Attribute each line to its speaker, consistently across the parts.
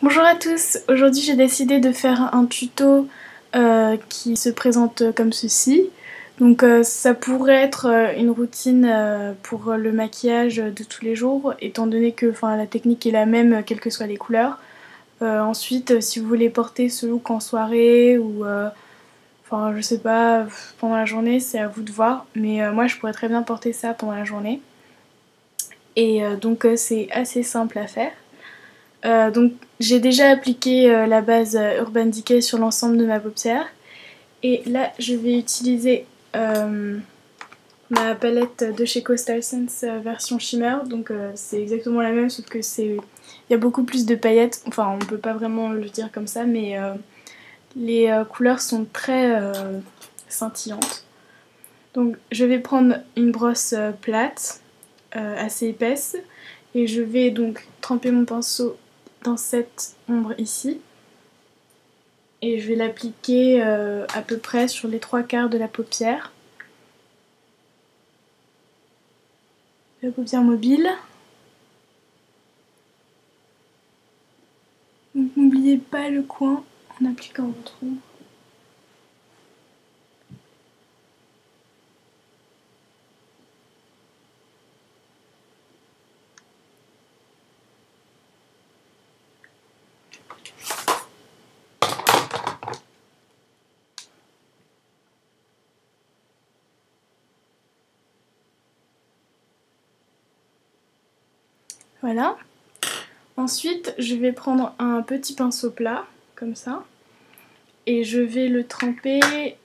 Speaker 1: Bonjour à tous, aujourd'hui j'ai décidé de faire un tuto qui se présente comme ceci. Donc ça pourrait être une routine pour le maquillage de tous les jours, étant donné que la technique est la même quelles que soient les couleurs. Ensuite, si vous voulez porter ce look en soirée ou je sais pas, pendant la journée, c'est à vous de voir. Mais moi je pourrais très bien porter ça pendant la journée. Et donc c'est assez simple à faire. Donc j'ai déjà appliqué la base Urban Decay sur l'ensemble de ma paupière et là je vais utiliser ma palette de chez Coastal Scents version shimmer. Donc c'est exactement la même, sauf que il y a beaucoup plus de paillettes, enfin on peut pas vraiment le dire comme ça, mais les couleurs sont très scintillantes. Donc je vais prendre une brosse plate assez épaisse et je vais donc tremper mon pinceau dans cette ombre ici et je vais l'appliquer à peu près sur les 3/4 de la paupière mobile. Donc n'oubliez pas le coin en appliquant votre ombre. Voilà. Ensuite, je vais prendre un petit pinceau plat, comme ça, et je vais le tremper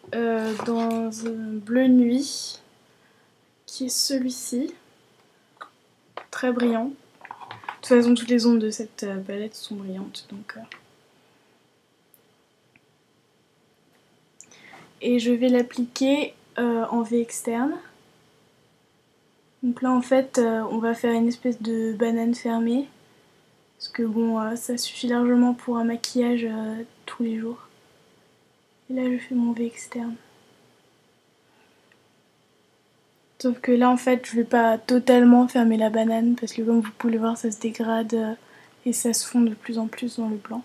Speaker 1: dans un bleu nuit, qui est celui-ci, très brillant. De toute façon, toutes les ombres de cette palette sont brillantes, donc... Et je vais l'appliquer en V externe. Donc là en fait on va faire une espèce de banane fermée parce que bon ça suffit largement pour un maquillage tous les jours. Et là je fais mon V externe. Sauf que là en fait je vais pas totalement fermer la banane parce que comme vous pouvez le voir ça se dégrade et ça se fond de plus en plus dans le blanc.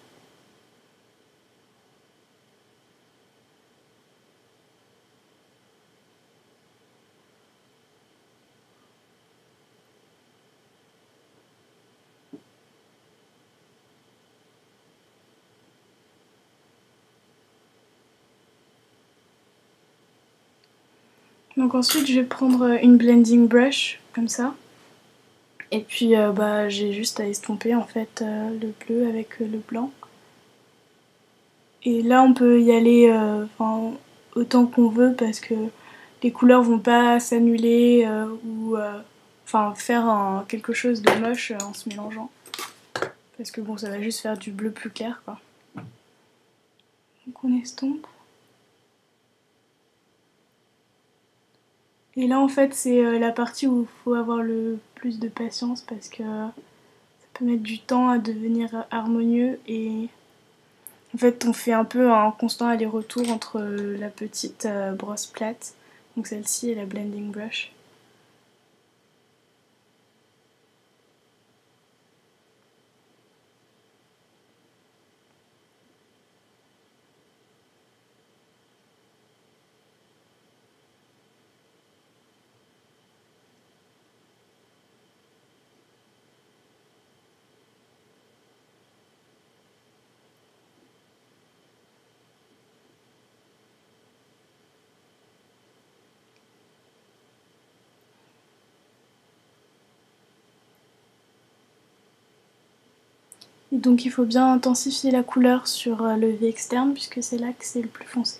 Speaker 1: Donc ensuite je vais prendre une blending brush comme ça. Et puis j'ai juste à estomper en fait le bleu avec le blanc. Et là on peut y aller autant qu'on veut parce que les couleurs vont pas s'annuler ou faire quelque chose de moche en se mélangeant. Parce que bon ça va juste faire du bleu plus clair quoi. Donc on estompe. Et là en fait c'est la partie où il faut avoir le plus de patience parce que ça peut mettre du temps à devenir harmonieux et en fait on fait un peu un constant aller-retour entre la petite brosse plate, donc celle-ci et la blending brush. Et donc il faut bien intensifier la couleur sur le V externe puisque c'est là que c'est le plus foncé.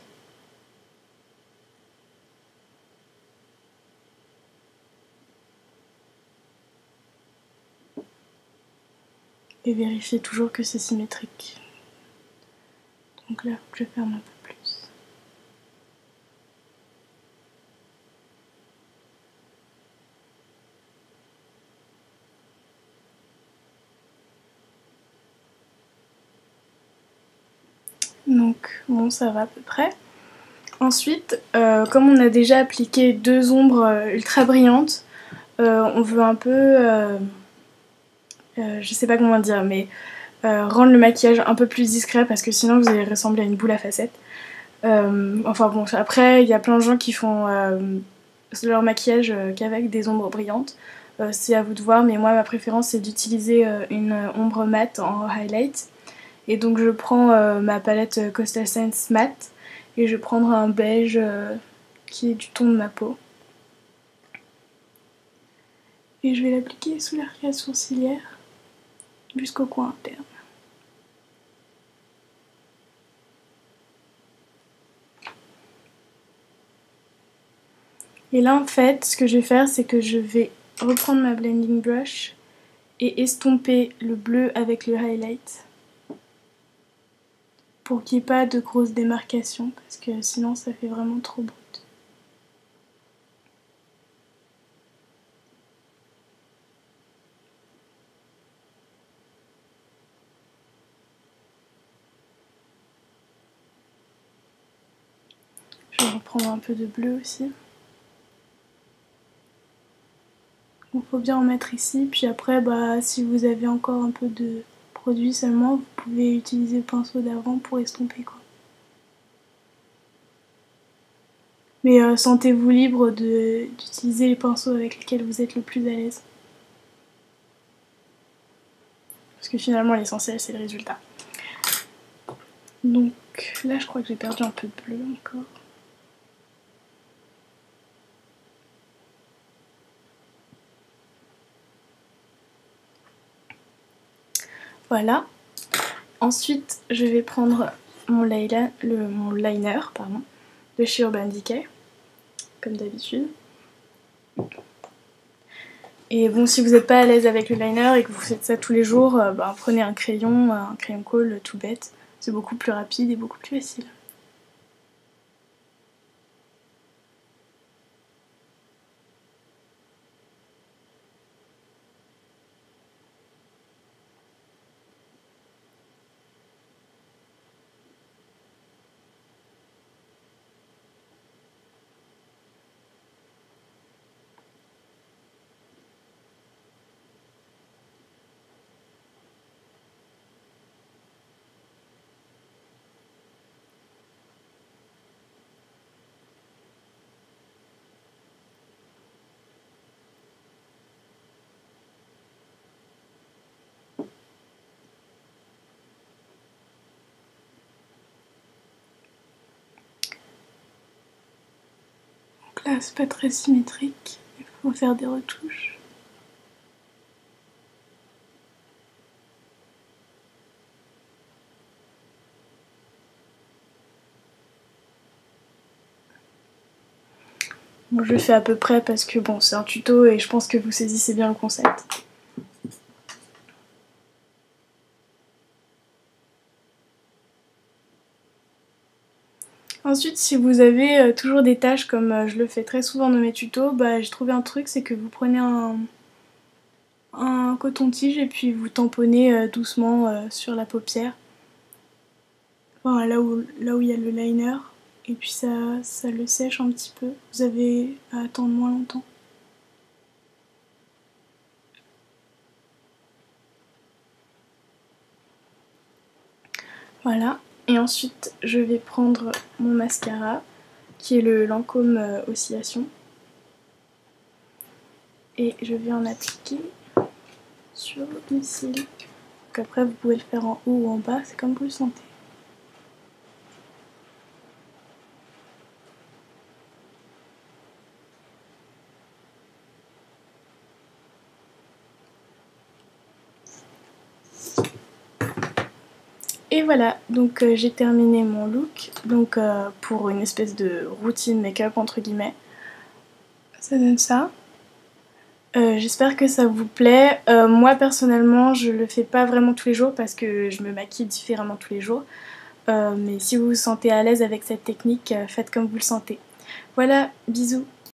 Speaker 1: Et vérifier toujours que c'est symétrique. Donc là, je ferme un peu plus. Donc bon, ça va à peu près. Ensuite, comme on a déjà appliqué deux ombres ultra brillantes, on veut un peu... je sais pas comment dire, mais rendre le maquillage un peu plus discret parce que sinon vous allez ressembler à une boule à facettes. Enfin bon, après il y a plein de gens qui font leur maquillage qu'avec des ombres brillantes. C'est à vous de voir, mais moi ma préférence c'est d'utiliser une ombre mat en highlight. Et donc je prends ma palette Coastal Scents Matte et je vais prendre un beige qui est du ton de ma peau. Et je vais l'appliquer sous l'arcade sourcilière jusqu'au coin interne. Et là en fait, ce que je vais faire, c'est que je vais reprendre ma blending brush et estomper le bleu avec le highlight pour qu'il n'y ait pas de grosses démarcations parce que sinon ça fait vraiment trop brut. Je vais reprendre un peu de bleu aussi. Il faut bien en mettre ici, puis après si vous avez encore un peu de produit seulement, vous pouvez utiliser le pinceau d'avant pour estomper quoi. Mais sentez-vous libre d'utiliser les pinceaux avec lesquels vous êtes le plus à l'aise. Parce que finalement l'essentiel c'est le résultat. Donc là je crois que j'ai perdu un peu de bleu encore. Voilà. Ensuite, je vais prendre mon liner de chez Urban Decay, comme d'habitude. Et bon, si vous n'êtes pas à l'aise avec le liner et que vous faites ça tous les jours, prenez un crayon colle tout bête. C'est beaucoup plus rapide et beaucoup plus facile. Là, c'est pas très symétrique, il faut faire des retouches. Bon, je le fais à peu près parce que bon, c'est un tuto et je pense que vous saisissez bien le concept. Ensuite, si vous avez toujours des taches comme je le fais très souvent dans mes tutos, j'ai trouvé un truc, c'est que vous prenez un coton-tige et puis vous tamponnez doucement sur la paupière. Enfin, là où il y a le liner. Et puis ça le sèche un petit peu. Vous avez à attendre moins longtemps. Voilà. Et ensuite, je vais prendre mon mascara, qui est le Lancôme Oscillation. Et je vais en appliquer sur les cils. Donc après, vous pouvez le faire en haut ou en bas, c'est comme vous le sentez. Et voilà, donc j'ai terminé mon look, donc pour une espèce de routine make-up entre guillemets. Ça donne ça. J'espère que ça vous plaît. Moi personnellement je le fais pas vraiment tous les jours parce que je me maquille différemment tous les jours. Mais si vous vous sentez à l'aise avec cette technique, faites comme vous le sentez. Voilà, bisous.